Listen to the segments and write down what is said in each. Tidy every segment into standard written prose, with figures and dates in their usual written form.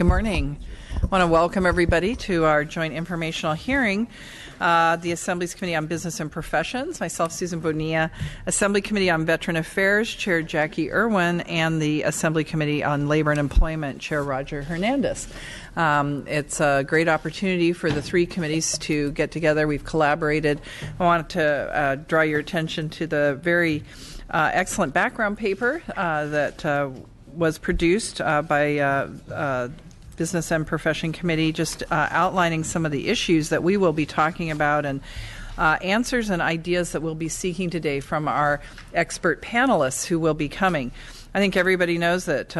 Good morning. I want to welcome everybody to our joint informational hearing. The Assembly's Committee on Business and Professions, myself, Susan Bonilla, Assembly Committee on Veteran Affairs, Chair Jackie Irwin, and the Assembly Committee on Labor and Employment, Chair Roger Hernandez. It's a great opportunity for the three committees to get together. We've collaborated. I wanted to draw your attention to the very excellent background paper that was produced by Business and Profession Committee, just outlining some of the issues that we will be talking about and answers and ideas that we'll be seeking today from our expert panelists who will be coming. I think everybody knows that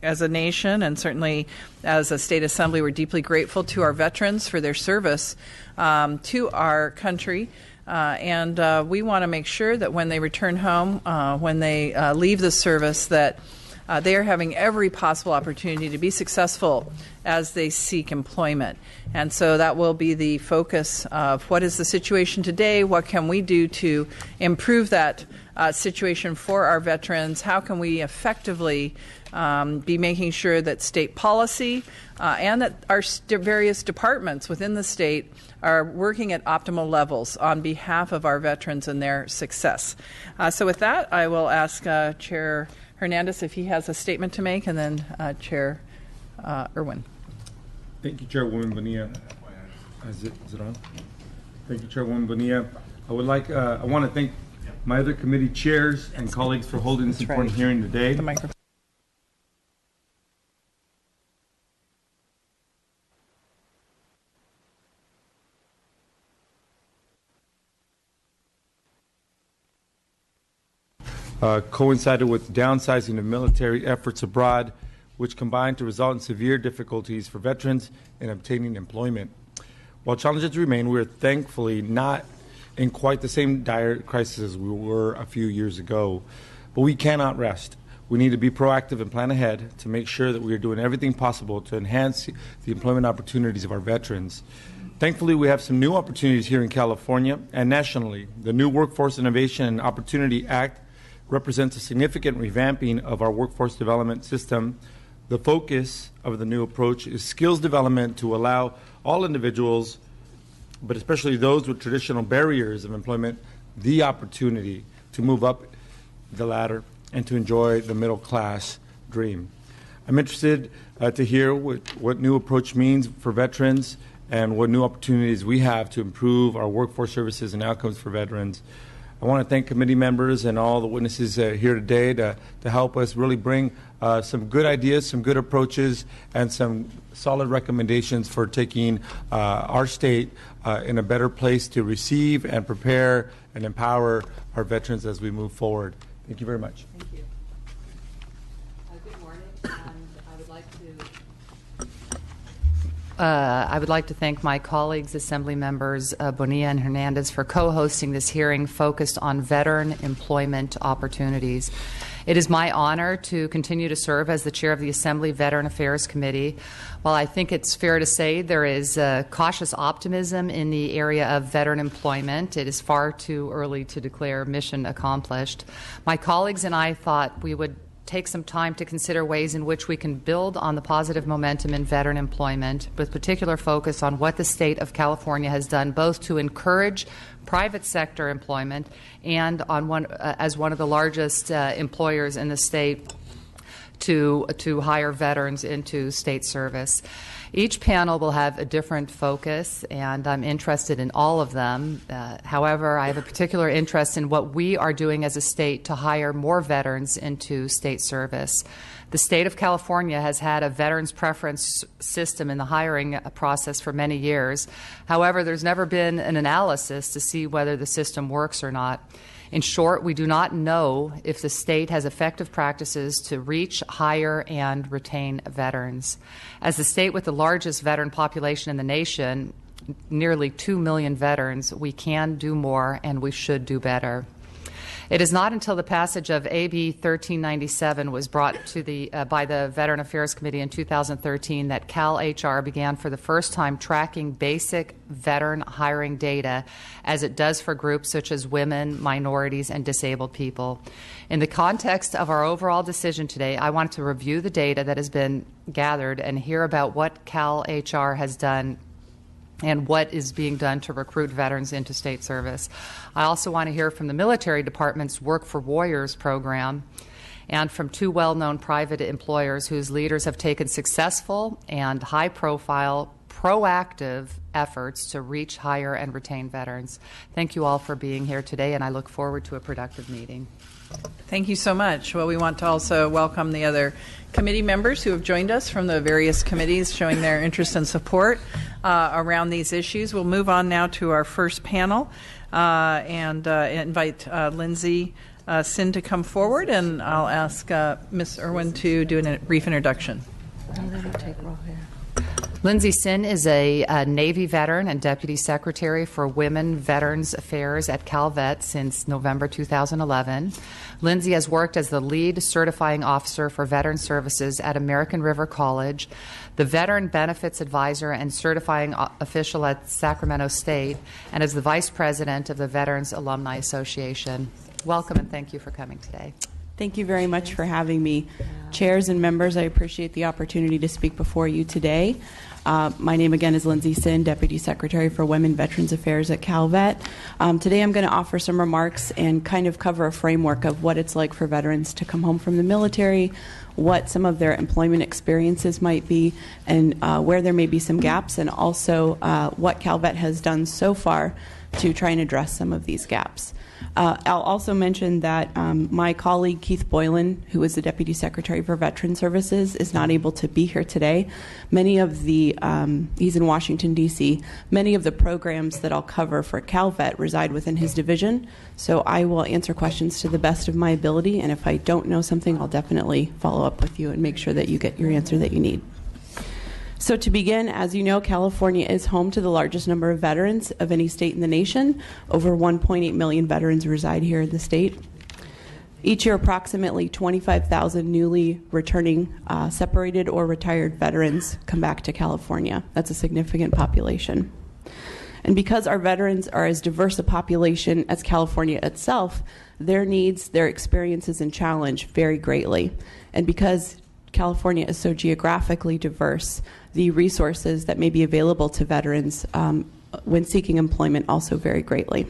as a nation and certainly as a state assembly, we're deeply grateful to our veterans for their service to our country. And we want to make sure that when they return home, when they leave the service, that they are having every possible opportunity to be successful as they seek employment. And so that will be the focus of what is the situation today, what can we do to improve that situation for our veterans, how can we effectively be making sure that state policy and that our various departments within the state are working at optimal levels on behalf of our veterans and their success. So with that, I will ask Chair Hernandez if he has a statement to make, and then Chair Irwin. Thank you, Chairwoman Bonilla. Is it on? Thank you, Chairwoman Bonilla. I want to thank my other committee chairs and colleagues for holding this important hearing today. The microphone. Coincided with downsizing of military efforts abroad, which combined to result in severe difficulties for veterans in obtaining employment. While challenges remain, we are thankfully not in quite the same dire crisis as we were a few years ago. But we cannot rest. We need to be proactive and plan ahead to make sure that we are doing everything possible to enhance the employment opportunities of our veterans. Thankfully, we have some new opportunities here in California and nationally. The new Workforce Innovation and Opportunity Act represents a significant revamping of our workforce development system. The focus of the new approach is skills development to allow all individuals, but especially those with traditional barriers of employment, the opportunity to move up the ladder and to enjoy the middle class dream. I'm interested to hear what new approach means for veterans and what new opportunities we have to improve our workforce services and outcomes for veterans. I want to thank committee members and all the witnesses here today to help us really bring some good ideas, some good approaches, and some solid recommendations for taking our state in a better place to receive and prepare and empower our veterans as we move forward. Thank you very much. Thank you. Good morning, and I would like to thank my colleagues, Assembly members Bonilla and Hernandez, for co-hosting this hearing focused on veteran employment opportunities. It is my honor to continue to serve as the chair of the Assembly Veteran Affairs Committee. While I think it's fair to say there is cautious optimism in the area of veteran employment, it is far too early to declare mission accomplished. My colleagues and I thought we would take some time to consider ways in which we can build on the positive momentum in veteran employment, with particular focus on what the state of California has done both to encourage private sector employment and on as one of the largest employers in the state to hire veterans into state service. Each panel will have a different focus, and I'm interested in all of them. However, I have a particular interest in what we are doing as a state to hire more veterans into state service. The state of California has had a veterans preference system in the hiring process for many years. However, there's never been an analysis to see whether the system works or not. In short, we do not know if the state has effective practices to reach, hire, and retain veterans. As the state with the largest veteran population in the nation, nearly 2 million veterans, we can do more and we should do better. It is not until the passage of AB 1397 was brought to by the Veteran Affairs Committee in 2013 that CalHR began for the first time tracking basic veteran hiring data as it does for groups such as women, minorities, and disabled people. In the context of our overall decision today, I wanted to review the data that has been gathered and hear about what CalHR has done and what is being done to recruit veterans into state service. I also want to hear from the military department's Work for Warriors program and from two well-known private employers whose leaders have taken successful and high-profile, proactive efforts to reach, hire, and retain veterans. Thank you all for being here today, and I look forward to a productive meeting. Thank you so much. Well, we want to also welcome the other committee members who have joined us from the various committees, showing their interest and support around these issues. We'll move on now to our first panel and invite Lindsay Sin to come forward, and I'll ask Ms. Irwin to do a brief introduction. Lindsay Sin is a Navy veteran and Deputy Secretary for Women Veterans Affairs at CalVet since November 2011. Lindsay has worked as the lead certifying officer for veteran services at American River College, the Veteran Benefits Advisor and certifying official at Sacramento State, and as the Vice President of the Veterans Alumni Association. Welcome and thank you for coming today. Thank you very much for having me. Chairs and members, I appreciate the opportunity to speak before you today. My name again is Lindsay Sin, Deputy Secretary for Women Veterans Affairs at CalVet. Today I'm going to offer some remarks and kind of cover a framework of what it's like for veterans to come home from the military, what some of their employment experiences might be, and where there may be some gaps, and also what CalVet has done so far to try and address some of these gaps. I'll also mention that my colleague Keith Boylan, who is the Deputy Secretary for Veteran Services, is not able to be here today. Many of the, he's in Washington, D.C., many of the programs that I'll cover for CalVet reside within his division, so I will answer questions to the best of my ability, and if I don't know something, I'll definitely follow up with you and make sure that you get your answer that you need. So to begin, as you know, California is home to the largest number of veterans of any state in the nation. Over 1.8 million veterans reside here in the state. Each year, approximately 25,000 newly returning separated or retired veterans come back to California. That's a significant population. And because our veterans are as diverse a population as California itself, their needs, their experiences, and challenge vary greatly. And because California is so geographically diverse, the resources that may be available to veterans when seeking employment also vary greatly.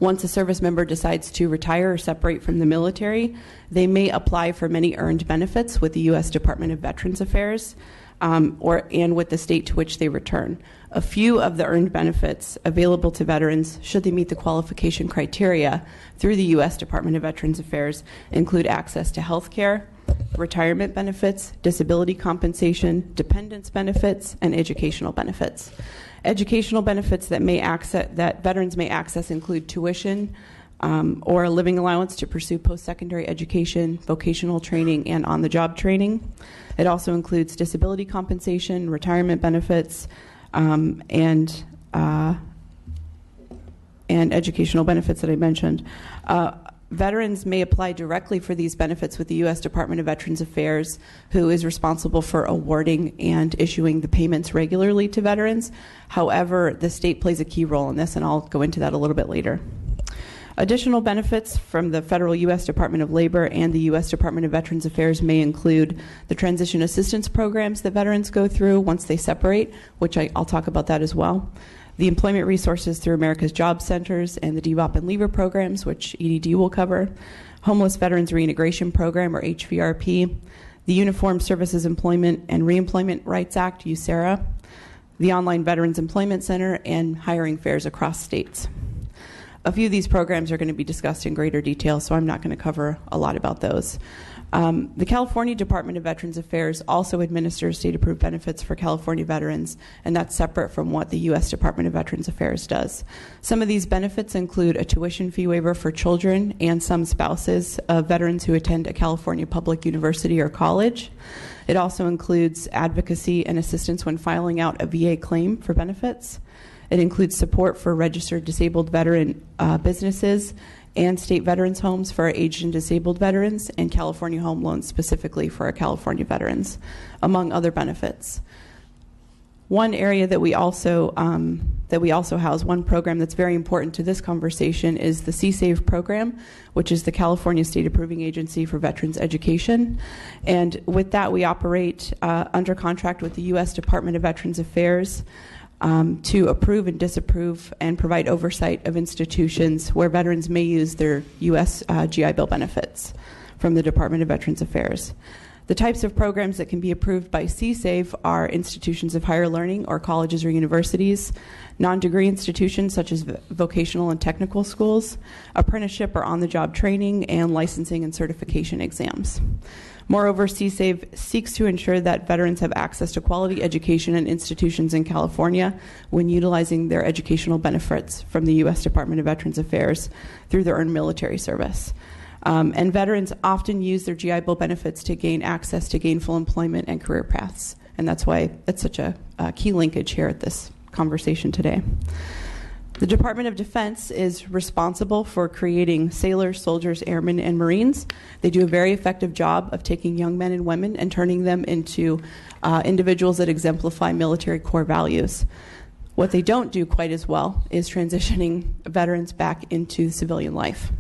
Once a service member decides to retire or separate from the military, they may apply for many earned benefits with the U.S. Department of Veterans Affairs and with the state to which they return. A few of the earned benefits available to veterans, should they meet the qualification criteria through the U.S. Department of Veterans Affairs, include access to health care, retirement benefits, disability compensation, dependents benefits, and educational benefits. Educational benefits that veterans may access include tuition or a living allowance to pursue post-secondary education, vocational training, and on-the-job training. It also includes disability compensation, retirement benefits, and educational benefits that I mentioned. Veterans may apply directly for these benefits with the U.S. Department of Veterans Affairs, who is responsible for awarding and issuing the payments regularly to veterans. However, the state plays a key role in this, and I'll go into that a little bit later. Additional benefits from the federal U.S. Department of Labor and the U.S. Department of Veterans Affairs may include the transition assistance programs that veterans go through once they separate, which I'll talk about that as well. The employment resources through America's Job Centers and the DBOP and LEVER programs, which EDD will cover, Homeless Veterans Reintegration Program, or HVRP, the Uniformed Services Employment and Reemployment Rights Act, USERRA, the Online Veterans Employment Center, and hiring fairs across states. A few of these programs are going to be discussed in greater detail, so I'm not going to cover a lot about those. The California Department of Veterans Affairs also administers state-approved benefits for California veterans, and that's separate from what the U.S. Department of Veterans Affairs does. Some of these benefits include a tuition fee waiver for children and some spouses of veterans who attend a California public university or college. It also includes advocacy and assistance when filing out a VA claim for benefits. It includes support for registered disabled veteran businesses and state veterans homes for our aged and disabled veterans, and California home loans specifically for our California veterans, among other benefits. One area that we also house, one program that's very important to this conversation, is the CSAVE program, which is the California State Approving Agency for Veterans Education. And with that, we operate under contract with the U.S. Department of Veterans Affairs to approve and disapprove and provide oversight of institutions where veterans may use their U.S. GI Bill benefits from the Department of Veterans Affairs. The types of programs that can be approved by CSAVE are institutions of higher learning or colleges or universities, non-degree institutions such as vocational and technical schools, apprenticeship or on-the-job training, and licensing and certification exams. Moreover, CSAVE seeks to ensure that veterans have access to quality education in institutions in California when utilizing their educational benefits from the U.S. Department of Veterans Affairs through their earned military service. And veterans often use their GI Bill benefits to gain access to gainful employment and career paths. And that's why it's such a key linkage here at this conversation today. The Department of Defense is responsible for creating sailors, soldiers, airmen, and Marines. They do a very effective job of taking young men and women and turning them into individuals that exemplify military core values. What they don't do quite as well is transitioning veterans back into civilian life.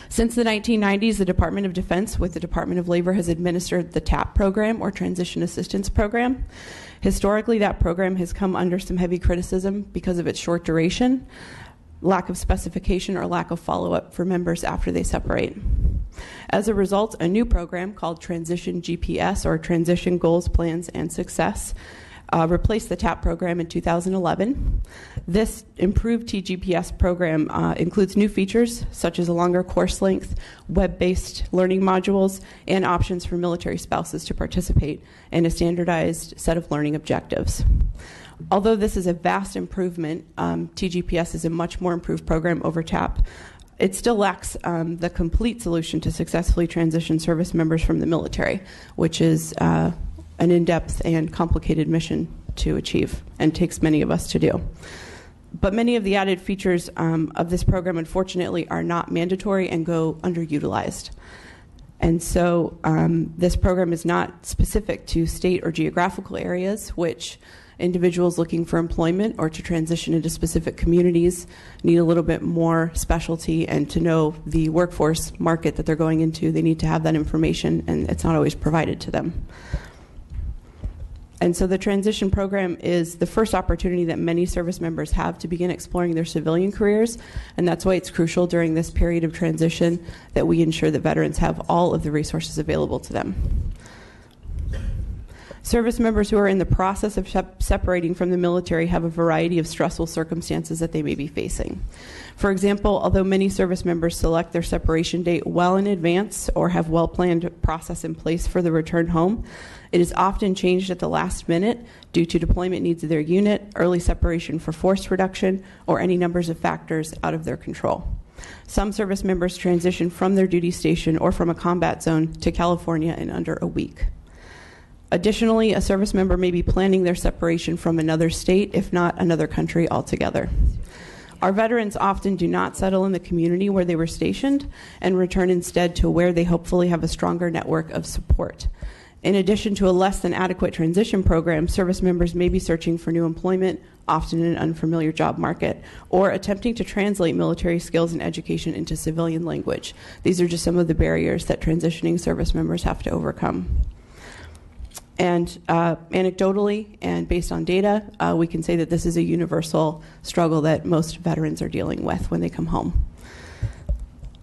Since the 1990s, the Department of Defense with the Department of Labor has administered the TAP program, or Transition Assistance Program. Historically, that program has come under some heavy criticism because of its short duration, lack of specification, or lack of follow-up for members after they separate. As a result, a new program called Transition GPS, or Transition Goals, Plans, and Success, replaced the TAP program in 2011. This improved TGPS program includes new features such as a longer course length, web-based learning modules, and options for military spouses to participate in a standardized set of learning objectives. Although this is a vast improvement, TGPS is a much more improved program over TAP. It still lacks the complete solution to successfully transition service members from the military, which is an in-depth and complicated mission to achieve, and takes many of us to do. But many of the added features of this program, unfortunately, are not mandatory and go underutilized. And so this program is not specific to state or geographical areas, which individuals looking for employment or to transition into specific communities need a little bit more specialty, and to know the workforce market that they're going into, they need to have that information, and it's not always provided to them. And so the transition program is the first opportunity that many service members have to begin exploring their civilian careers, and that's why it's crucial during this period of transition that we ensure that veterans have all of the resources available to them. Service members who are in the process of separating from the military have a variety of stressful circumstances that they may be facing. For example, although many service members select their separation date well in advance or have well-planned process in place for the return home, it is often changed at the last minute due to deployment needs of their unit, early separation for force reduction, or any numbers of factors out of their control. Some service members transition from their duty station or from a combat zone to California in under a week. Additionally, a service member may be planning their separation from another state, if not another country altogether. Our veterans often do not settle in the community where they were stationed and return instead to where they hopefully have a stronger network of support. In addition to a less than adequate transition program, service members may be searching for new employment, often in an unfamiliar job market, or attempting to translate military skills and education into civilian language. These are just some of the barriers that transitioning service members have to overcome. And anecdotally and based on data, we can say that this is a universal struggle that most veterans are dealing with when they come home.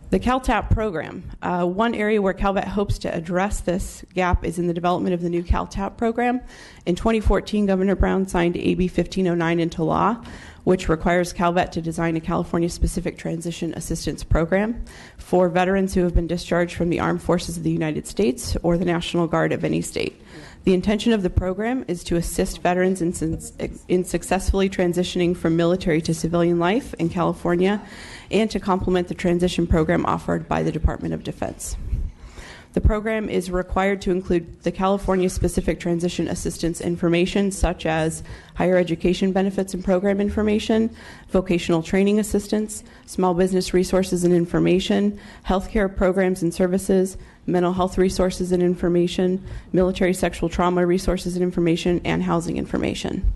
The CalTAP program. One area where CalVet hopes to address this gap is in the development of the new CalTAP program. In 2014, Governor Brown signed AB 1509 into law, which requires CalVet to design a California-specific transition assistance program for veterans who have been discharged from the Armed Forces of the United States or the National Guard of any state. The intention of the program is to assist veterans in successfully transitioning from military to civilian life in California, and to complement the transition program offered by the Department of Defense. The program is required to include the California-specific transition assistance information, such as higher education benefits and program information, vocational training assistance, small business resources and information, healthcare programs and services, mental health resources and information, military sexual trauma resources and information, and housing information.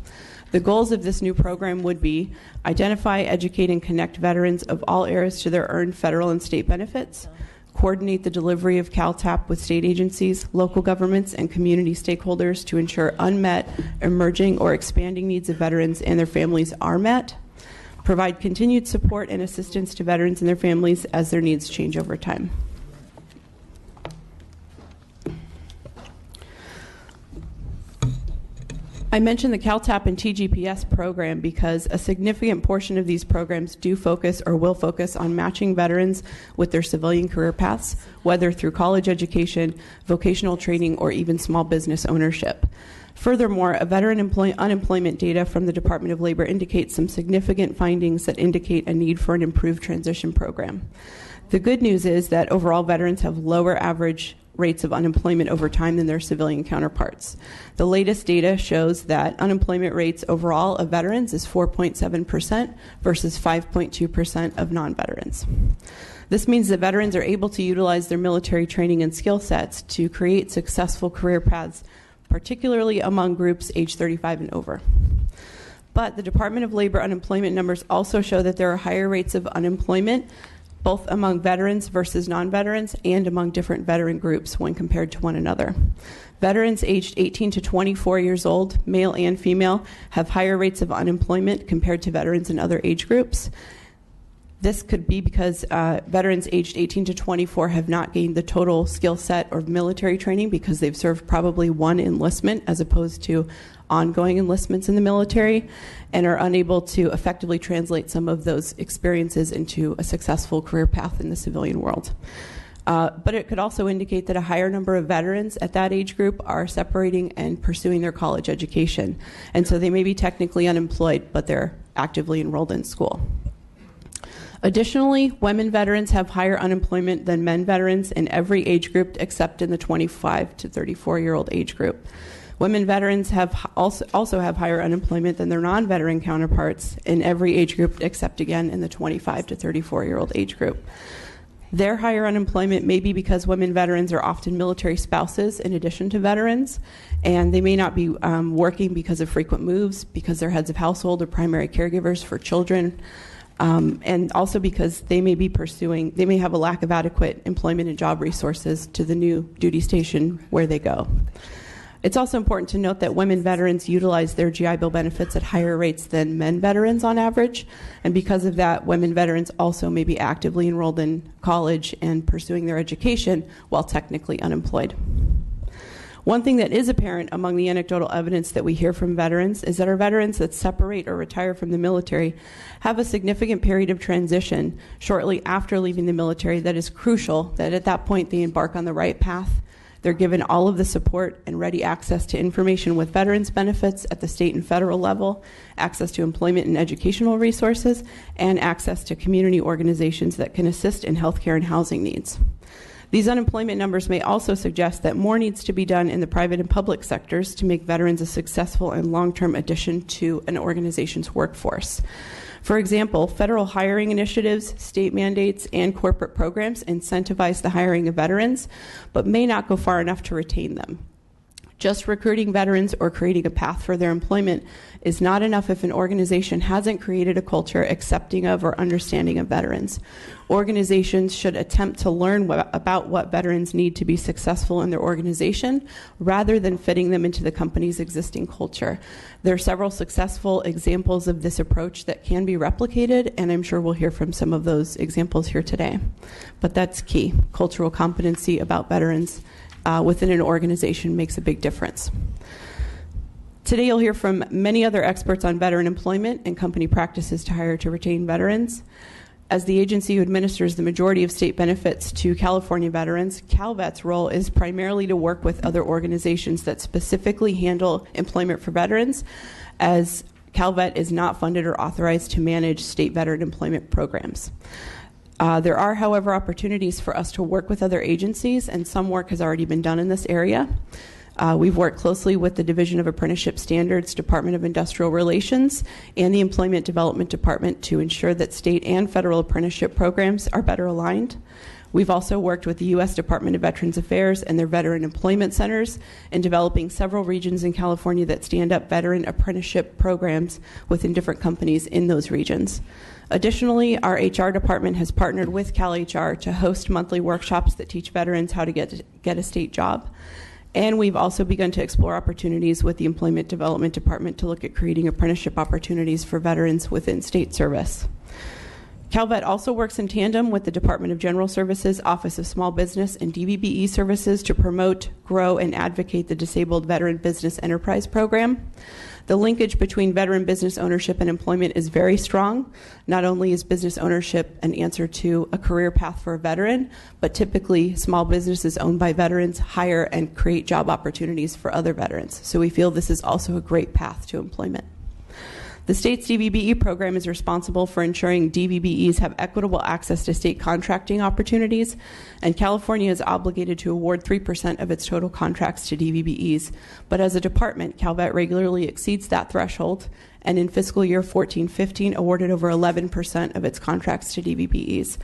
The goals of this new program would be identify, educate, and connect veterans of all eras to their earned federal and state benefits, coordinate the delivery of CalTAP with state agencies, local governments, and community stakeholders to ensure unmet, emerging, or expanding needs of veterans and their families are met, provide continued support and assistance to veterans and their families as their needs change over time. I mentioned the CalTAP and TGPS program because a significant portion of these programs do focus or will focus on matching veterans with their civilian career paths, whether through college education, vocational training, or even small business ownership. Furthermore, a veteran unemployment data from the Department of Labor indicates some significant findings that indicate a need for an improved transition program. The good news is that overall veterans have lower average rates of unemployment over time than their civilian counterparts. The latest data shows that unemployment rates overall of veterans is 4.7% versus 5.2% of non-veterans. This means that veterans are able to utilize their military training and skill sets to create successful career paths, particularly among groups age 35 and over. But the Department of Labor unemployment numbers also show that there are higher rates of unemployment both among veterans versus non-veterans and among different veteran groups when compared to one another. Veterans aged 18 to 24 years old, male and female, have higher rates of unemployment compared to veterans in other age groups. This could be because veterans aged 18 to 24 have not gained the total skill set or military training because they've served probably one enlistment as opposed to ongoing enlistments in the military, and are unable to effectively translate some of those experiences into a successful career path in the civilian world. But it could also indicate that a higher number of veterans at that age group are separating and pursuing their college education. And so they may be technically unemployed, but they're actively enrolled in school. Additionally, women veterans have higher unemployment than men veterans in every age group except in the 25 to 34-year-old age group. Women veterans have also have higher unemployment than their non-veteran counterparts in every age group except, again, in the 25 to 34-year-old age group. Their higher unemployment may be because women veterans are often military spouses in addition to veterans, and they may not be working because of frequent moves, because they're heads of household or primary caregivers for children, and also because they may have a lack of adequate employment and job resources to the new duty station where they go. It's also important to note that women veterans utilize their GI Bill benefits at higher rates than men veterans on average, and because of that, women veterans also may be actively enrolled in college and pursuing their education while technically unemployed. One thing that is apparent among the anecdotal evidence that we hear from veterans is that our veterans that separate or retire from the military have a significant period of transition shortly after leaving the military that is crucial, that at that point they embark on the right path. They're given all of the support and ready access to information with veterans benefits at the state and federal level, access to employment and educational resources, and access to community organizations that can assist in healthcare and housing needs. These unemployment numbers may also suggest that more needs to be done in the private and public sectors to make veterans a successful and long-term addition to an organization's workforce. For example, federal hiring initiatives, state mandates, and corporate programs incentivize the hiring of veterans, but may not go far enough to retain them. Just recruiting veterans or creating a path for their employment is not enough if an organization hasn't created a culture accepting of or understanding of veterans. Organizations should attempt to learn about what veterans need to be successful in their organization rather than fitting them into the company's existing culture. There are several successful examples of this approach that can be replicated, and I'm sure we'll hear from some of those examples here today. But that's key. Cultural competency about veterans within an organization makes a big difference. Today you'll hear from many other experts on veteran employment and company practices to hire to retain veterans. As the agency who administers the majority of state benefits to California veterans, CalVet's role is primarily to work with other organizations that specifically handle employment for veterans, as CalVet is not funded or authorized to manage state veteran employment programs. There are, however, opportunities for us to work with other agencies, and some work has already been done in this area. We've worked closely with the Division of Apprenticeship Standards, Department of Industrial Relations, and the Employment Development Department to ensure that state and federal apprenticeship programs are better aligned. We've also worked with the U.S. Department of Veterans Affairs and their Veteran Employment Centers in developing several regions in California that stand up veteran apprenticeship programs within different companies in those regions. Additionally, our HR department has partnered with CalHR to host monthly workshops that teach veterans how to get a state job. And we've also begun to explore opportunities with the Employment Development Department to look at creating apprenticeship opportunities for veterans within state service. CalVet also works in tandem with the Department of General Services, Office of Small Business, and DVBE Services to promote, grow, and advocate the Disabled Veteran Business Enterprise Program. The linkage between veteran business ownership and employment is very strong. Not only is business ownership an answer to a career path for a veteran, but typically small businesses owned by veterans hire and create job opportunities for other veterans. So we feel this is also a great path to employment. The state's DVBE program is responsible for ensuring DVBEs have equitable access to state contracting opportunities, and California is obligated to award 3% of its total contracts to DVBEs. But as a department, CalVet regularly exceeds that threshold, and in fiscal year 14-15 awarded over 11% of its contracts to DVBEs.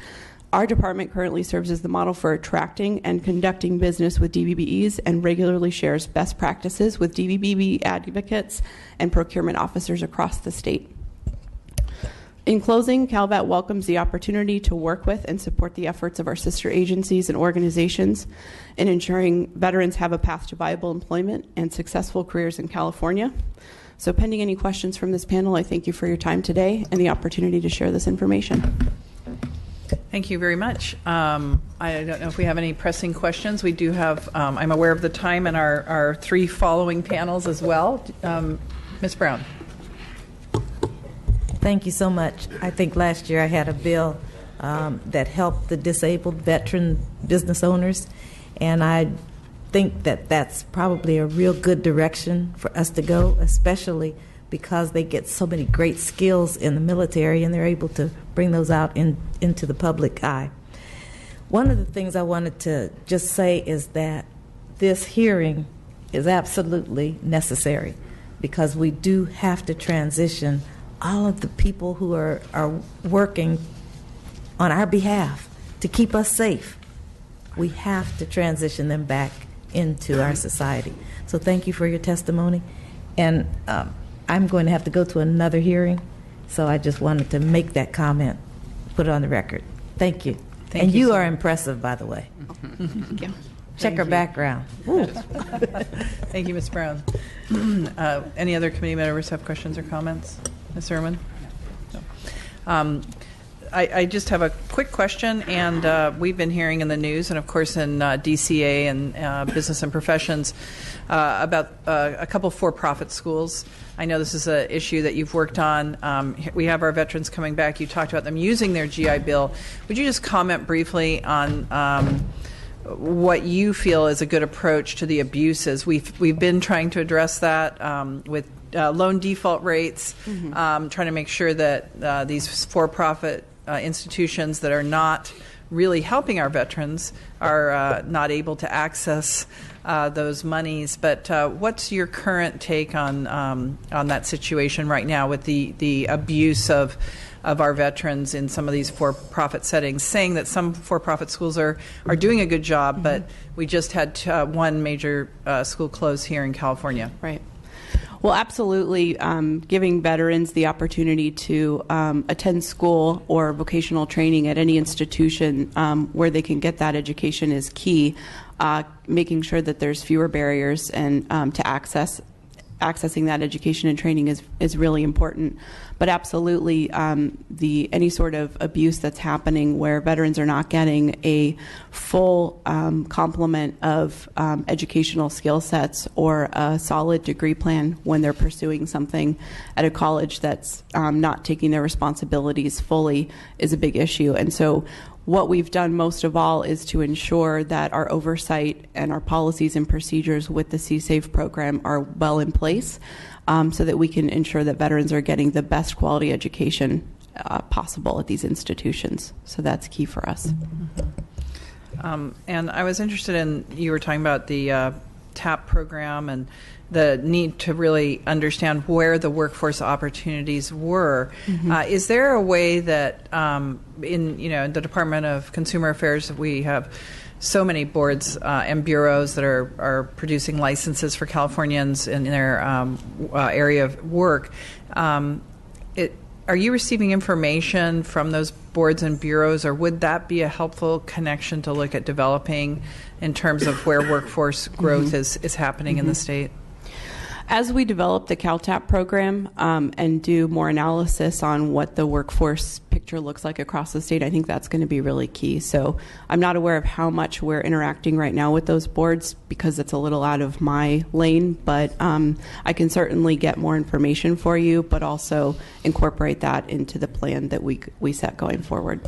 Our department currently serves as the model for attracting and conducting business with DVBEs and regularly shares best practices with DVBE advocates and procurement officers across the state. In closing, CalVet welcomes the opportunity to work with and support the efforts of our sister agencies and organizations in ensuring veterans have a path to viable employment and successful careers in California. So pending any questions from this panel, I thank you for your time today and the opportunity to share this information. Thank you very much. I don't know if we have any pressing questions. We do have, I'm aware of the time in our three following panels as well. Ms. Brown. Thank you so much. I think last year I had a bill that helped the disabled veteran business owners, and I think that that's probably a real good direction for us to go, especially because they get so many great skills in the military and they're able to bring those out into the public eye. One of the things I wanted to just say is that this hearing is absolutely necessary because we do have to transition all of the people who are working on our behalf to keep us safe. We have to transition them back into our society. So thank you for your testimony. And I'm going to have to go to another hearing, so I just wanted to make that comment, put it on the record. Thank you. And you are impressive, by the way. Thank you. Check her background. Thank you, Ms. Brown. Any other committee members have questions or comments? Ms. Irwin? No. I just have a quick question, and we've been hearing in the news and, of course, in DCA and Business and Professions about a couple for-profit schools. I know this is an issue that you've worked on. We have our veterans coming back. You talked about them using their GI Bill. Would you just comment briefly on what you feel is a good approach to the abuses? We've been trying to address that with loan default rates, trying to make sure that these for-profit institutions that are not really helping our veterans are not able to access those monies. But what's your current take on that situation right now with the abuse of our veterans in some of these for-profit settings, saying that some for-profit schools are doing a good job, but we just had one major school close here in California. Right. Well, absolutely. Giving veterans the opportunity to attend school or vocational training at any institution where they can get that education is key. Making sure that there's fewer barriers and to accessing that education and training is really important. But absolutely, any sort of abuse that's happening where veterans are not getting a full complement of educational skill sets or a solid degree plan when they're pursuing something at a college that's not taking their responsibilities fully is a big issue. And so what we've done most of all is to ensure that our oversight and our policies and procedures with the C-SAVE program are well in place so that we can ensure that veterans are getting the best quality education possible at these institutions. So that's key for us. And I was interested in, you were talking about the TAP program and the need to really understand where the workforce opportunities were. Is there a way that in the Department of Consumer Affairs, we have so many boards and bureaus that are producing licenses for Californians in their area of work. Are you receiving information from those boards and bureaus, or would that be a helpful connection to look at developing in terms of where workforce growth is happening in the state? As we develop the CalTAP program and do more analysis on what the workforce picture looks like across the state, I think that's going to be really key. So I'm not aware of how much we're interacting right now with those boards because it's a little out of my lane, but I can certainly get more information for you, but also incorporate that into the plan that we set going forward.